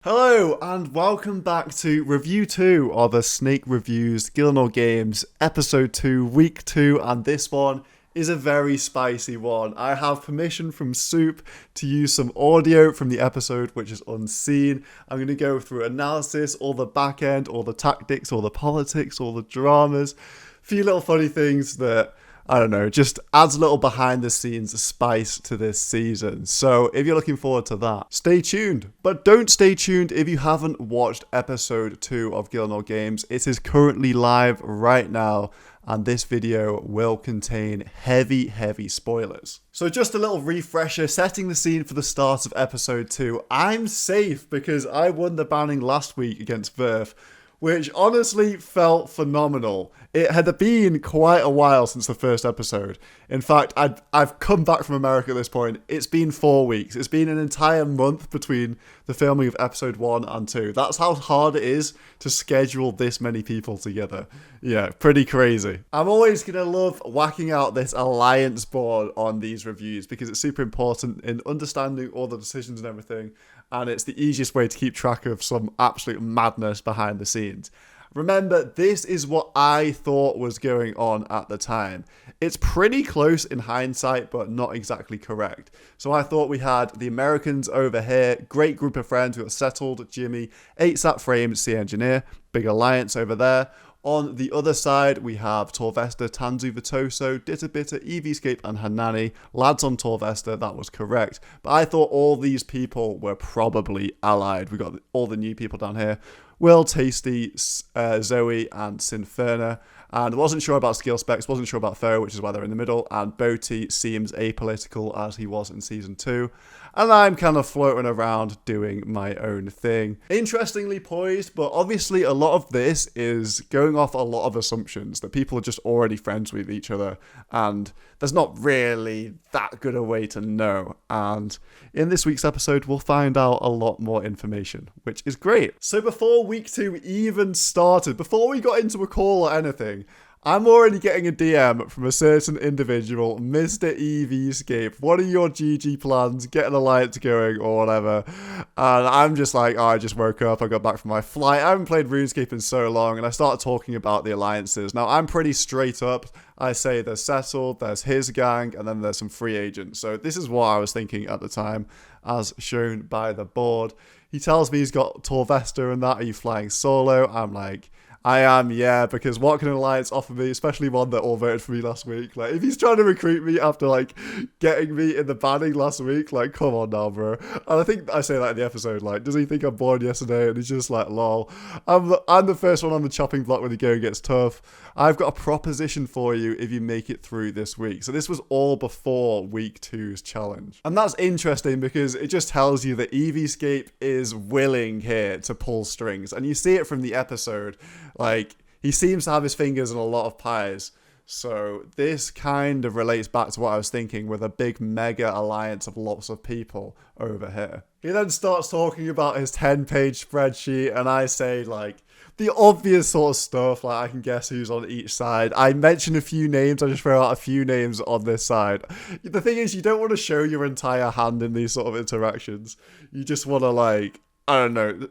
Hello and welcome back to review 2 of the Snake Reviews Gilnor Games episode 2 week 2, and this one is a very spicy one. I have permission from Soup to use some audio from the episode which is unseen. I'm going to go through analysis, all the back end, all the tactics, all the politics, all the dramas, a few little funny things that I don't know, just adds a little behind the scenes spice to this season. So if you're looking forward to that, stay tuned. But don't stay tuned if you haven't watched episode 2 of Gilnor Games. It is currently live right now, and this video will contain heavy spoilers. So just a little refresher, setting the scene for the start of episode 2. I'm safe because I won the banning last week against Verf, which honestly felt phenomenal. It had been quite a while since the first episode. In fact, I've come back from America at this point. It's been 4 weeks. It's been an entire month between the filming of episode 1 and 2. That's how hard it is to schedule this many people together. Yeah, pretty crazy. I'm always going to love whacking out this alliance board on these reviews because it's super important in understanding all the decisions and everything. And it's the easiest way to keep track of some absolute madness behind the scenes. Remember, this is what I thought was going on at the time. It's pretty close in hindsight, but not exactly correct. So I thought we had the Americans over here, great group of friends. We got Settled, Jimmy, 8-Sat Frame, Sea Engineer, big alliance over there. On the other side, we have Torvesta, Tanzu Vitoso, Ditterbitter, Eviescape, and Hanani. Lads on Torvesta, that was correct. But I thought all these people were probably allied. We got all the new people down here. Will, Tasty, Zoe, and Sinferna. And wasn't sure about skill specs, wasn't sure about Foe, which is why they're in the middle. And Boti seems apolitical as he was in Season 2. And I'm kind of floating around doing my own thing. Interestingly poised, but obviously a lot of this is going off a lot of assumptions that people are just already friends with each other. And there's not really that good a way to know. And in this week's episode, we'll find out a lot more information, which is great. So before week 2 even started, before we got into a call or anything, I'm already getting a DM from a certain individual, Mr. Eviescape. What are your GG plans? Get an alliance going or whatever. And I'm just like, oh, I just woke up. I got back from my flight. I haven't played RuneScape in so long. And I started talking about the alliances. Now, I'm pretty straight up. I say there's Settled, there's his gang, and then there's some free agents. So this is what I was thinking at the time, as shown by the board. He tells me he's got Torvesta and that. Are you flying solo? I'm like, I am, yeah, because what can an alliance offer me, especially one that all voted for me last week? Like, if he's trying to recruit me after, like, getting me in the banning last week, like, come on now, bro. And I think I say that in the episode, like, does he think I'm born yesterday? And he's just like, lol. I'm the first one on the chopping block when the going gets tough. I've got a proposition for you if you make it through this week. So this was all before week 2's challenge. And that's interesting because it just tells you that Eviescape is willing here to pull strings. And you see it from the episode. Like, he seems to have his fingers in a lot of pies. So this kind of relates back to what I was thinking with a big mega alliance of lots of people over here. He then starts talking about his 10-page spreadsheet, and I say, like, the obvious sort of stuff, like I can guess who's on each side. I mention a few names, I just throw out a few names on this side. The thing is, you don't want to show your entire hand in these sort of interactions. You just want to, like, I don't know.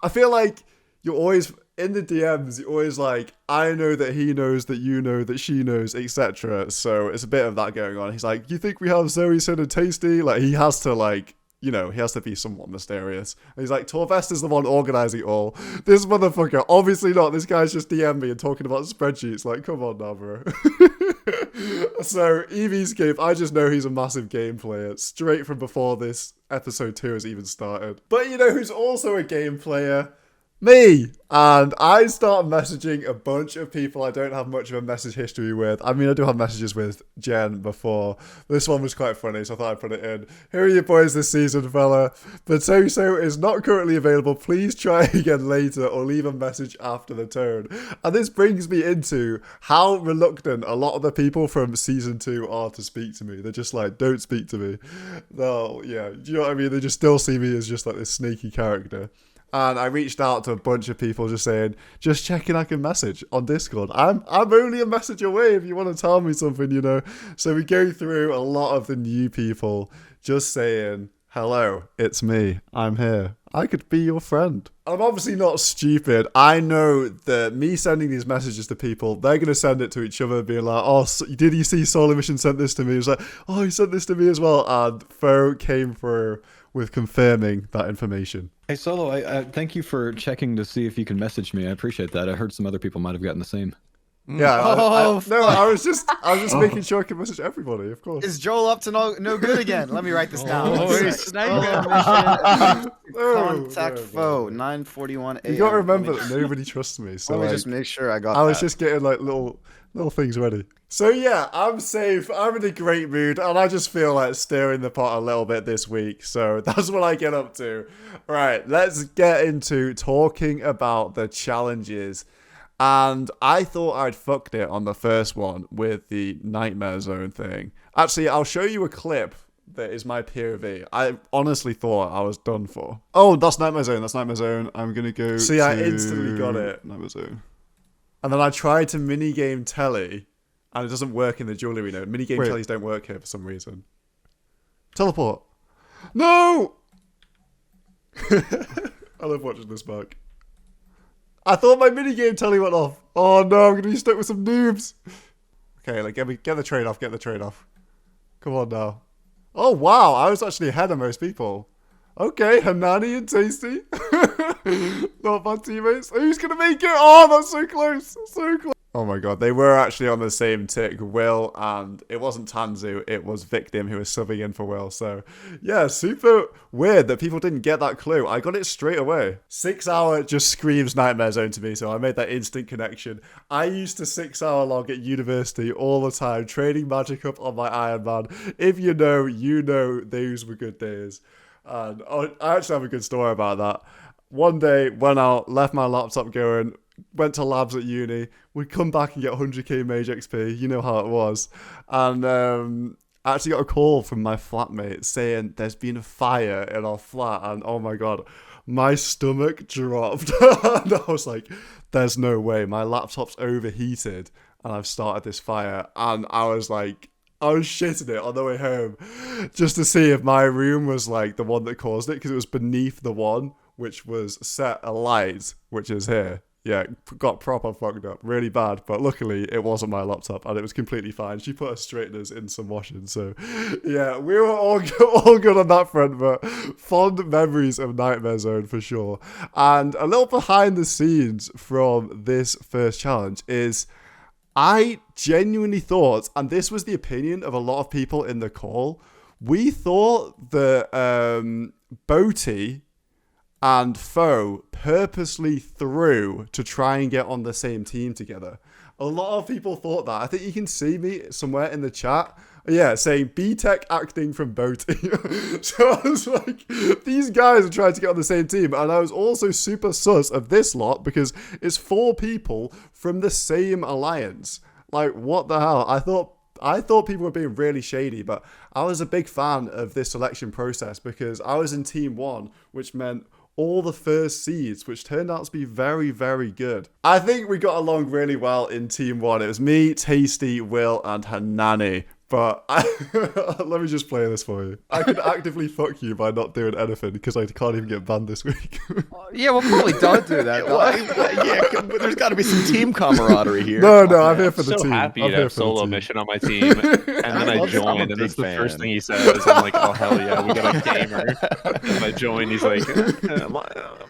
I feel like you're always, in the DMs, you're always like, I know that he knows, that you know, that she knows, etc. So it's a bit of that going on. He's like, you think we have Zoe, Sin, and Tasty? Like, he has to, like, you know, he has to be somewhat mysterious. And he's like, Torvest is the one organising it all. This motherfucker, obviously not. This guy's just DM'd me and talking about spreadsheets. Like, come on now, bro. So, Eviescape, I just know he's a massive game player. Straight from before this episode 2 has even started. But you know who's also a game player? Me. And I start messaging a bunch of people I don't have much of a message history with. I mean, I do have messages with Jen before. This one was quite funny, so I thought I'd put it in. Here are your boys this season, fella. Vitoso is not currently available. Please try again later or leave a message after the tone. And this brings me into how reluctant a lot of the people from season 2 are to speak to me. They're just like, don't speak to me. No, yeah, do you know what I mean? They just still see me as just like this sneaky character. And I reached out to a bunch of people just saying, just checking I can message on Discord. I'm only a message away if you want to tell me something, you know. So we go through a lot of the new people just saying, Hello, it's me. I'm here. I could be your friend. I'm obviously not stupid. I know that me sending these messages to people, they're going to send it to each other, being like, oh, did you see Solomission sent this to me? It's like, oh, he sent this to me as well. And Fo came through with confirming that information. Hey, Solo, I thank you for checking to see if you can message me. I appreciate that. I heard some other people might have gotten the same. Yeah, I was just making sure I could message everybody, of course. Is Joel up to no good again? Let me write this down. Contact Fo 9:41 a.m. You gotta remember that nobody trusts me. So let me just make sure I got. I was just getting like little things ready. So yeah, I'm safe. I'm in a great mood, and I just feel like stirring the pot a little bit this week. So that's what I get up to. Right, let's get into talking about the challenges. And I thought I'd fucked it on the first one with the Nightmare Zone thing. Actually, I'll show you a clip that is my POV. I honestly thought I was done for. Oh, that's Nightmare Zone. That's Nightmare Zone. I'm going to go See, I instantly got it. Nightmare Zone. And then I tried to minigame telly, and it doesn't work in the jewellery node. Minigame tellies don't work here for some reason. Teleport. No! I love watching this back. I thought my minigame telly went off. Oh no, I'm going to be stuck with some noobs. Okay, like get the trade off, get the trade off. Come on now. Oh wow, I was actually ahead of most people. Okay, Hanani and Tasty. Not bad teammates. Who's going to make it? Oh, that's so close. So close. Oh my god, they were actually on the same tick, Will, and it wasn't Tanzu, it was Victim who was subbing in for Will. So yeah, super weird that people didn't get that clue. I got it straight away. 6 hour just screams Nightmare Zone to me, so I made that instant connection. I used to 6 hour log at university all the time, trading magic up on my Iron Man. If you know, those were good days. And I actually have a good story about that. One day, went out, left my laptop going, went to labs at uni, would come back and get 100k Mage XP, you know how it was. And I actually got a call from my flatmate saying there's been a fire in our flat, and oh my god, my stomach dropped. And I was like, there's no way, my laptop's overheated and I've started this fire. And I was shitting it on the way home just to see if my room was like the one that caused it, because it was beneath the one which was set alight, which is here. Yeah, got proper fucked up. Really bad. But luckily, it wasn't my laptop and it was completely fine. She put her straighteners in some washing. So, yeah, we were all good on that front. But fond memories of Nightmare Zone for sure. And a little behind the scenes from this first challenge is I genuinely thought, and this was the opinion of a lot of people in the call, we thought that Boaty and Fo purposely threw to try and get on the same team together. A lot of people thought that. I think you can see me somewhere in the chat. Yeah, saying B-Tech acting from Boaty. So I was like, these guys are trying to get on the same team. And I was also super sus of this lot because it's 4 people from the same alliance. Like, what the hell? I thought people were being really shady, but I was a big fan of this selection process because I was in Team 1, which meant all the first seeds, which turned out to be very, very good. I think we got along really well in Team 1. It was me, Tasty, Will, and Hanani. But let me just play this for you. I could actively fuck you by not doing anything because I can't even get banned this week. Yeah, well, probably don't do that. Yeah, there's got to be some team camaraderie here. No, I'm here for the team. I'm so happy to have Solomission on my team. And then I joined, and that's the first thing he says. I'm like, oh, hell yeah, we got a gamer. And I joined, he's like,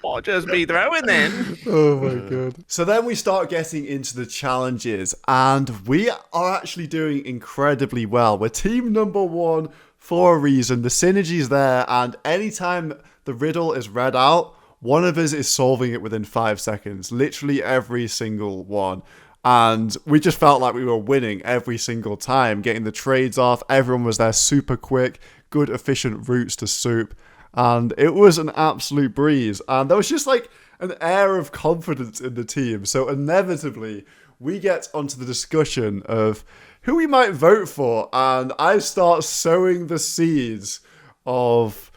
I'll just be throwing then. Oh my god. So then we start getting into the challenges, and we are actually doing incredibly well. We're team number 1 for a reason. The synergy's there, and anytime the riddle is read out, one of us is solving it within 5 seconds. Literally every single one. And we just felt like we were winning every single time, getting the trades off. Everyone was there super quick, good efficient routes to soup, and it was an absolute breeze. And there was just like an air of confidence in the team. So inevitably, we get onto the discussion of who we might vote for, and I start sowing the seeds of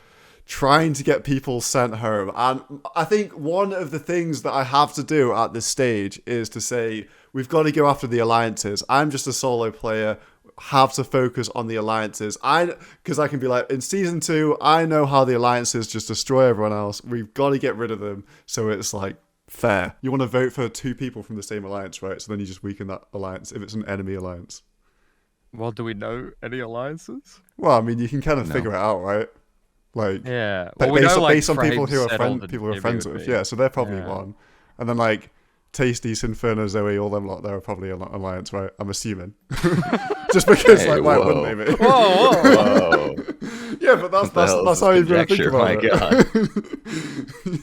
trying to get people sent home. And I think one of the things that I have to do at this stage is to say, we've got to go after the alliances. I'm just a solo player. have to focus on the alliances. Because I can be like, in season 2, I know how the alliances just destroy everyone else. We've got to get rid of them. So it's like fair. You want to vote for 2 people from the same alliance, right? So then you just weaken that alliance if it's an enemy alliance. Well, do we know any alliances? Well, I mean, you can kind of figure it out, right? Like, Yeah. But Well, we know, based on people Frames who are settled and people who are Jimmy friends would with, be. yeah. So they're probably Yeah. one, and then like Tasty, Sinferno, Zoe, all them lot, they're probably an alliance, right? I'm assuming, just because Hey, like why whoa. wouldn't they be? Whoa, whoa. Whoa. Yeah, but that's how you've got to think Conjecture, about my it. God.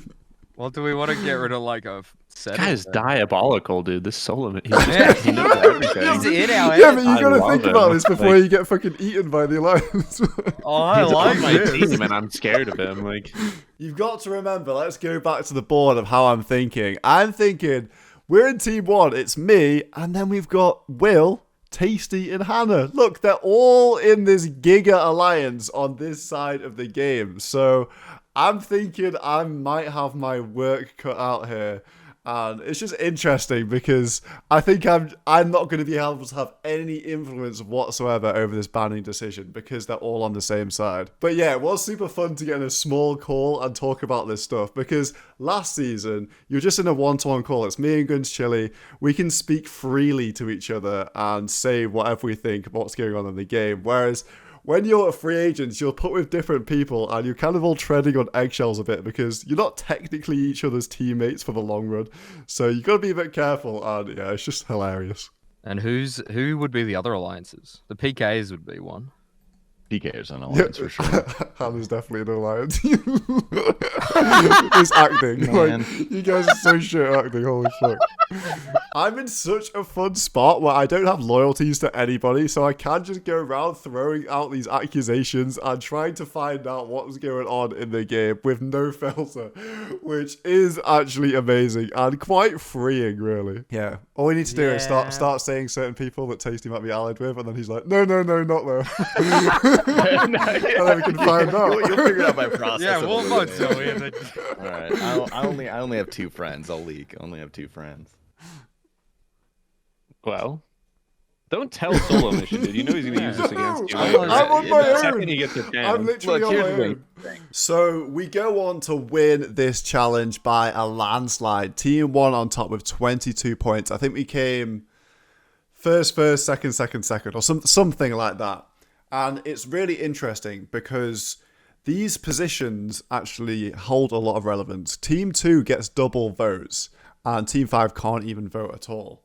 Well, do we want to get rid of like a set? Guy is then? diabolical, dude. This Solomission. Yeah. He knows everything. He's in our Yeah, head. but you I got to love think him. about this before Like- you get fucking eaten by the alliance. Oh, I He's like on my this. team, and I'm scared of him. Like, You've got to remember, let's go back to the board of how I'm thinking. I'm thinking we're in team 1, it's me, and then we've got Will, Tasty, and Hannah. Look, they're all in this Giga Alliance on this side of the game. So I'm thinking I might have my work cut out here. And it's just interesting because I think I'm not going to be able to have any influence whatsoever over this banning decision because they're all on the same side. But yeah, it was super fun to get in a small call and talk about this stuff because last season you're just in a one-to-one call. It's me and Guns Chili. We can speak freely to each other and say whatever we think of what's going on in the game. Whereas when you're a free agent, you're put with different people and you're kind of all treading on eggshells a bit because you're not technically each other's teammates for the long run. So you got to be a bit careful, and yeah, it's just hilarious. And who would be the other alliances? The PKs would be one. PK is an alliance for sure. Hannah's definitely an alliance. It's acting. Man. Like, you guys are so shit at acting, holy fuck. I'm in such a fun spot where I don't have loyalties to anybody, so I can just go around throwing out these accusations and trying to find out what's going on in the game with no filter, which is actually amazing and quite freeing, really. Yeah. All we need to do is start saying certain people that Tasty might be allied with, and then he's like, no, not them. And then we can find out. You'll figure it out by process. Yeah, of we'll vote elimination. Zoe. And then... All right. I only have 2 friends. I'll leak. I only have 2 friends. well, don't tell Solomission, dude. You know he's gonna use this against you. I'm on my The own. second you get the I'm chance. literally Look, on here's my the own. So we go on to win this challenge by a landslide. Team 1 on top with 22 points. I think we came first, second, or something like that. And it's really interesting because these positions actually hold a lot of relevance. Team 2 gets double votes, and Team 5 can't even vote at all.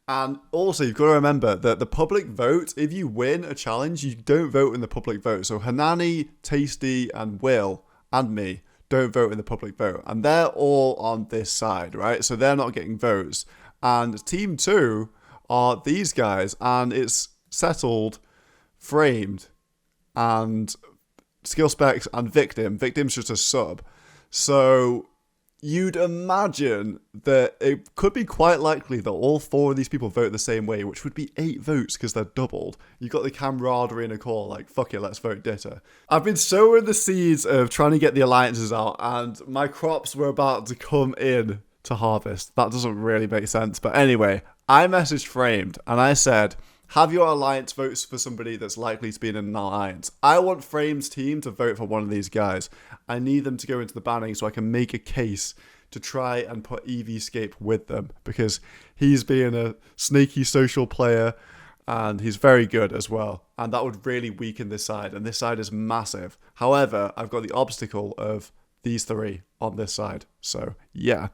And also, you've got to remember that the public vote, if you win a challenge, you don't vote in the public vote. So Hanani, Tasty, and Will, and me, don't vote in the public vote. And they're all on this side, right? So they're not getting votes. And Team 2 are these guys, and it's settled, Framed, and Skill Specs, and Victim. Victim's just a sub. So you'd imagine that it could be quite likely that all 4 of these people vote the same way, which would be 8 votes because they're doubled. You got the camaraderie in a call, like, fuck it, let's vote Ditter. I've been sowing the seeds of trying to get the alliances out, and my crops were about to come in to harvest. That doesn't really make sense. But anyway, I messaged Framed, and I said, have your alliance votes for somebody that's likely to be in an alliance. I want Frame's team to vote for one of these guys. I need them to go into the banning so I can make a case to try and put EVscape with them because he's being a sneaky social player and he's very good as well. And that would really weaken this side, and this side is massive. However, I've got the obstacle of these 3 on this side. So, yeah.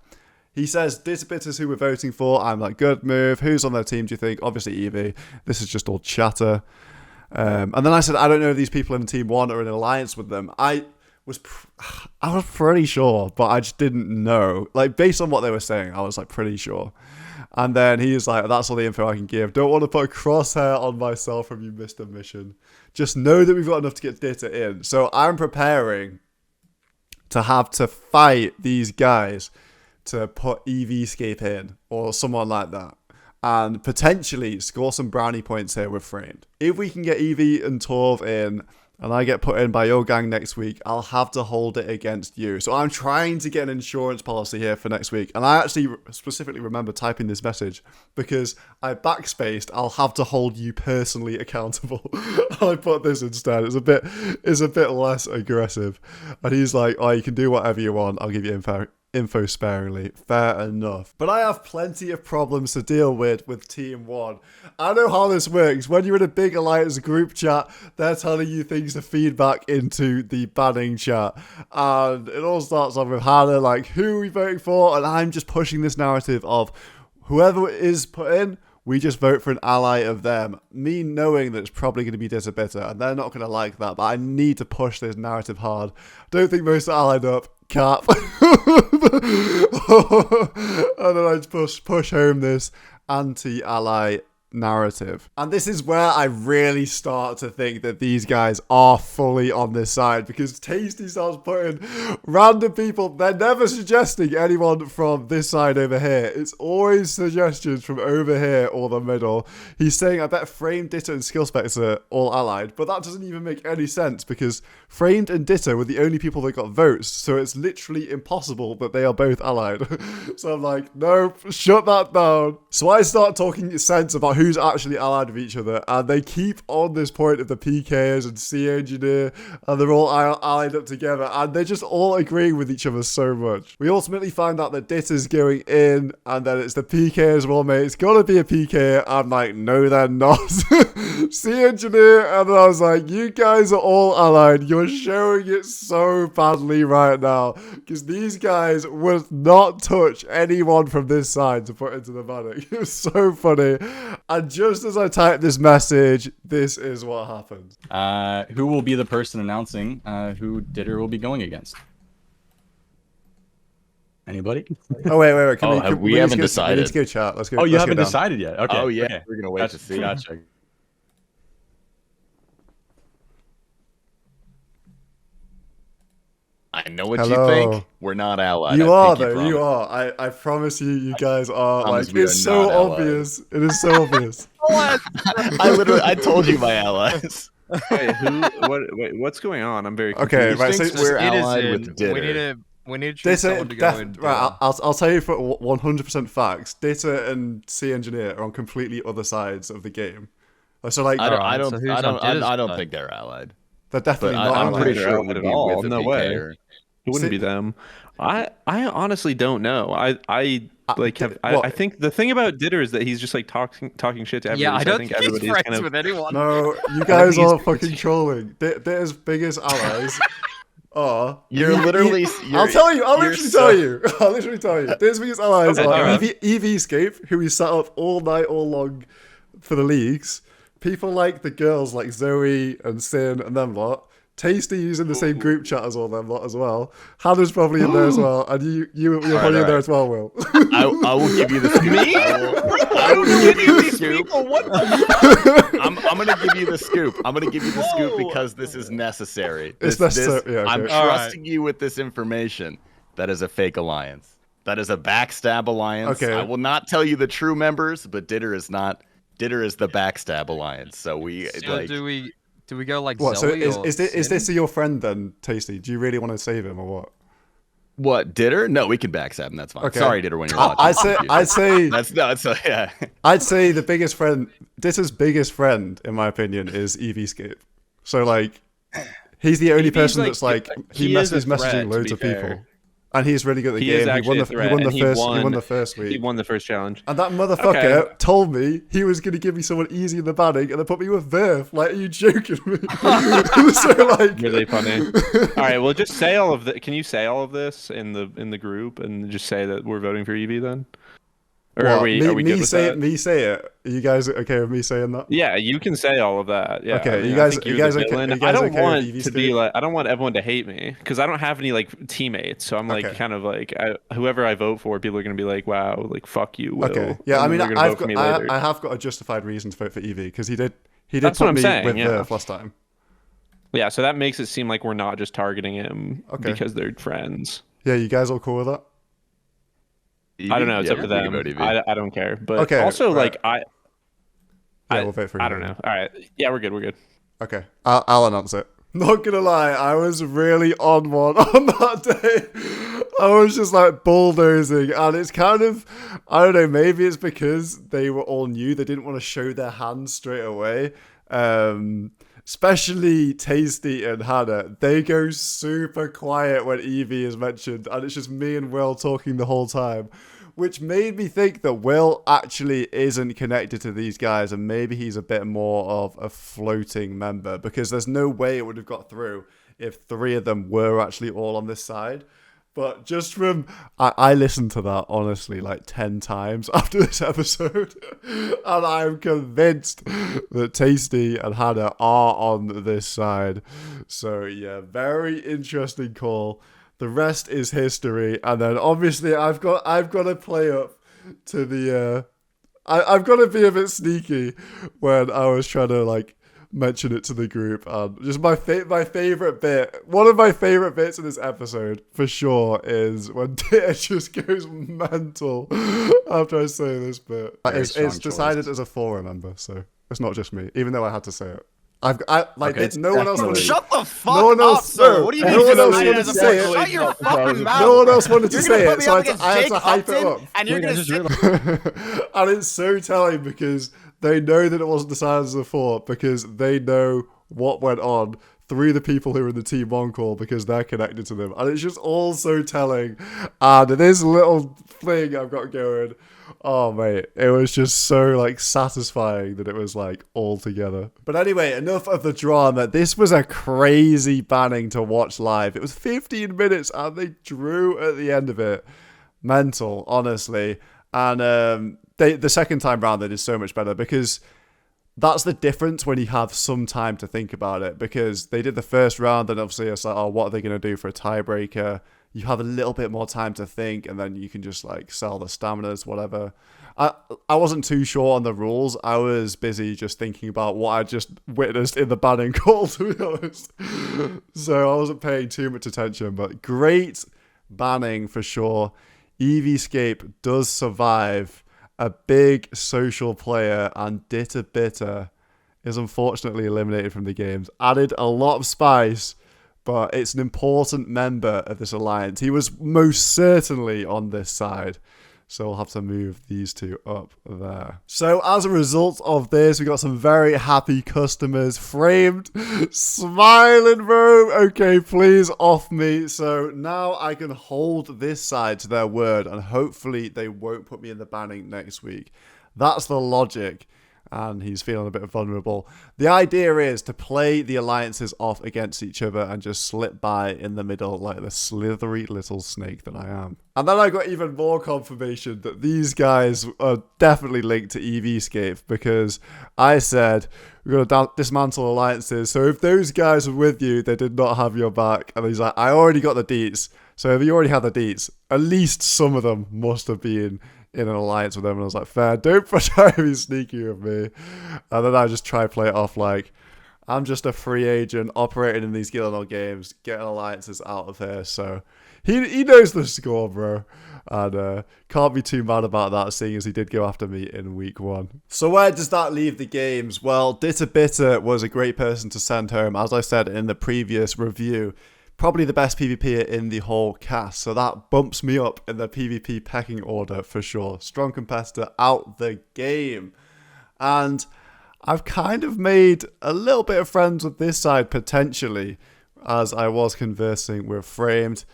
He says, Ditter is who we're voting for. I'm like, good move. Who's on their team, do you think? Obviously, Evie. This is just all chatter. And then I said, I don't know if these people in Team 1 are in an alliance with them. I was pretty sure, but I just didn't know. Like, based on what they were saying, I was, like, pretty sure. And then he was like, that's all the info I can give. Don't want to put a crosshair on myself from you, Mr. Mission. Just know that we've got enough to get Ditter in. So I'm preparing to have to fight these guys to put EVscape in or someone like that and potentially score some brownie points here with Framed. If we can get Evie and Torv in, and I get put in by your gang next week, I'll have to hold it against you. So I'm trying to get an insurance policy here for next week. And I actually specifically remember typing this message because I backspaced. I'll have to hold you personally accountable. I put this instead. It's a bit less aggressive. And he's like, oh, you can do whatever you want. I'll give you info sparingly. Fair enough. But I have plenty of problems to deal with Team 1. I know how this works. When you're in a big alliance group chat, they're telling you things to feed back into the banning chat. And it all starts off with Hannah, like, who are we voting for? And I'm just pushing this narrative of whoever is put in, we just vote for an ally of them. Me knowing that it's probably going to be Bitter, and they're not going to like that, but I need to push this narrative hard. Don't think most are allied up. Cap. And then I just push home this anti-ally narrative. And this is where I really start to think that these guys are fully on this side, because Tasty starts putting random people. They're never suggesting anyone from this side over here. It's always suggestions from over here or the middle. He's saying, I bet Framed, Ditto, and Skill Specs are all allied, but that doesn't even make any sense because Framed and Ditto were the only people that got votes, so it's literally impossible that they are both allied. So I'm like, nope, shut that down. So I start talking sense about who's actually allied with each other, and they keep on this point of the PKers and C Engineer, and they're all allied up together, and they're just all agreeing with each other so much. We ultimately find out that Ditter's going in, and then it's the PK as well, mate. It's gotta be a PK. I'm like, no, they're not. C Engineer, and then I was like, you guys are all allied. You're showing it so badly right now, because these guys would not touch anyone from this side to put into the banning. It was so funny. And just as I type this message, this is what happens. Who will be the person announcing who Ditter will be going against? Anybody? Oh, wait. We haven't decided. We need to go chat. Let's go. Oh, you let's haven't go down. decided yet? Okay. Oh, yeah. Okay. We're going to wait to see. Gotcha. I know what Hello. you think. We're not allied. You I are, think though. You promise. are. I promise you, you guys are. promise Like, we it's are so not allied. obvious. It is so obvious. I told you my allies. Wait, what's going on? I'm very confused. Okay, He right. So, thinks we're It is allied in. with Ditter. We need to choose someone to go in. right, I'll tell you for 100% facts. Data and C Engineer are on completely other sides of the game. So like, I don't so who's on Ditter's side? think they're allied. they're definitely But not. I'm allied. pretty sure it allied would at be all. with a No PK way. or- It wouldn't be them. I honestly don't know. I think the thing about Ditter is that he's just like talking shit to everybody. Yeah, I so don't think think he's everybody's friends kind of with anyone. No, you guys think are he's- fucking trolling. Ditter's biggest allies are. You're literally. I'll tell you. I'll you're literally so- tell you. I'll literally tell you. Ditter's biggest allies Okay, are alright. EVscape, who we sat up all night, all long for the leagues. People like the girls, like Zoe and Sin and them lot. Tasty's in the same group chat as all them lot as well. Hannah's probably in there as well, and you're probably in there as well, Will. I will give you the scoop. Me? I will give you the scoop. I'm going to give you the scoop. I'm going to give you the scoop because this is necessary. It's necessary, yeah, okay. I'm All trusting you with this information. That is a fake alliance. That is a backstab alliance. Okay. I will not tell you the true members, but Ditter is not. Ditter is the backstab alliance. So we So like. do we go like What? So Zoe or is Sin? this your friend then, Tasty? Do you really want to save him or what? What, Ditter? No, we can backstab him. That's fine. Okay. Sorry, Ditter, when you're watching. I'd say Yeah. I'd say the biggest friend, Ditter's biggest friend, in my opinion, is EVscape. So like, he's the only person like- that's like he he is a is messaging threat, to loads be of people, fair. and he's really good at the He is game. He actually won a threat, the and he first. He won- won the first week. He won the first challenge. And that motherfucker Okay. told me he was going to give me someone easy in the banning and then put me with Verf. Like, are you joking me? So, like... Really funny. All right, well, just say all of that. Can you say all of this in the group and just say that we're voting for Evie then? Or What, are we good with that? Me say it. Are you guys okay with me saying that? Yeah, you can say all of that. Yeah. Okay, I mean, you I guys- think you you're guys the okay- villain. you guys I don't okay with want Evie to be State? like. I don't want everyone to hate me because I don't have any like teammates. So I'm like Okay. kind of like whoever I vote for, people are gonna be like, wow, like fuck you, Will. Okay. Yeah, And I mean, they're gonna I've vote for got, me later. I have got a justified reason to vote for Evie because he did That's put what I'm me saying, with yeah. Verf last time. Yeah, so that makes it seem like we're not just targeting him Okay. because they're friends. Yeah, you guys all cool with that? I don't know. It's Yeah, up to we can them. vote Evie. I don't care. But Okay, also, right. like, Yeah, we'll vote for I Evie. don't know. All right. Yeah, we're good. We're good. Okay, I'll announce it. Not gonna lie, I was really on one on that day. I was just like bulldozing, and it's kind of, I don't know, maybe it's because they were all new. They didn't want to show their hands straight away. Especially Tasty and Hannah. They go super quiet when Evie is mentioned, and it's just me and Will talking the whole time, which made me think that Will actually isn't connected to these guys, and maybe he's a bit more of a floating member, because there's no way it would have got through if 3 of them were actually all on this side. But just from, I listened to that, honestly, like 10 times after this episode. And I'm convinced that Tasty and Hannah are on this side. So, yeah, very interesting call. The rest is history. And then, obviously, I've got to play up to the... I've got to be a bit sneaky when I was trying to, like, mention it to the group, and just my favorite bit, one of my favorite bits in this episode for sure, is when Ditter just goes mental after I say this bit. It's decided as a 4, remember, so it's not just me, even though I had to say it. No one else wanted to. Shut the fuck no one else, up, sir. What do you mean? No one else decided wanted as to a say four? it. Shut your fucking mouth. No one else wanted to You're say gonna it, put me so up I against had Jake to hype it Upton, up. and you're Wait, I gonna just sit realized. And it's so telling because they know that it wasn't decided as a 4, because they know what went on through the people who were in the Team 1 call, because they're connected to them. And it's just all so telling. And this little thing I've got going, oh mate, it was just so like satisfying that it was like all together. But anyway, enough of the drama. This was a crazy banning to watch live. It was 15 minutes and they drew at the end of it. Mental, honestly. And the second time round they did so much better, because that's the difference when you have some time to think about it, because they did the first round and obviously it's like, oh, what are they going to do for a tiebreaker? You have a little bit more time to think, and then you can just like sell the staminas, whatever. I wasn't too sure on the rules. I was busy just thinking about what I just witnessed in the banning call, to be honest. So I wasn't paying too much attention, but great banning for sure. Eviescape does survive. A big social player, and Ditter Bitter is unfortunately eliminated from the games. Added a lot of spice, but it's an important member of this alliance. He was most certainly on this side, so we'll have to move these 2 up there. So as a result of this, we got some very happy customers. Framed, smiling, bro. Okay, please off me. So now I can hold this side to their word, and hopefully they won't put me in the banning next week. That's the logic. And he's feeling a bit vulnerable. The idea is to play the alliances off against each other and just slip by in the middle like the slithery little snake that I am. And then I got even more confirmation that these guys are definitely linked to Eviescape, because I said we're going to dismantle alliances. So if those guys were with you, they did not have your back. And he's like, I already got the deets. So if you already had the deets, at least some of them must have been in an alliance with them. And I was like, fair, don't try to be sneaky with me. And then I just try to play it off like, I'm just a free agent operating in these Gillinor games, getting alliances out of here. So he knows the score, bro. And can't be too mad about that, seeing as he did go after me in week 1. So where does that leave the games? Well, Ditter Bitter was a great person to send home. As I said in the previous review, probably the best PvPer in the whole cast. So that bumps me up in the PvP pecking order for sure. Strong competitor out the game. And I've kind of made a little bit of friends with this side potentially, as I was conversing with Framed.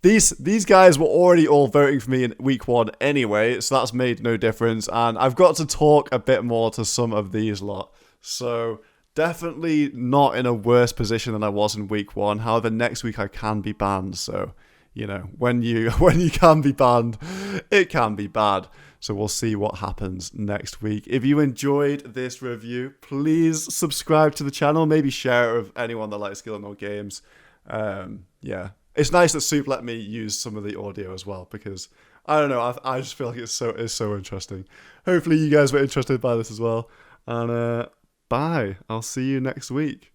These guys were already all voting for me in week 1 anyway, so that's made no difference. And I've got to talk a bit more to some of these lot. So definitely not in a worse position than I was in week 1. However, next week I can be banned. So, you know, when you can be banned, it can be bad. So we'll see what happens next week. If you enjoyed this review, please subscribe to the channel. Maybe share it with anyone that likes Gillinor games. Yeah, it's nice that Soup let me use some of the audio as well, because I don't know. I just feel like it's so interesting. Hopefully you guys were interested by this as well. And bye. I'll see you next week.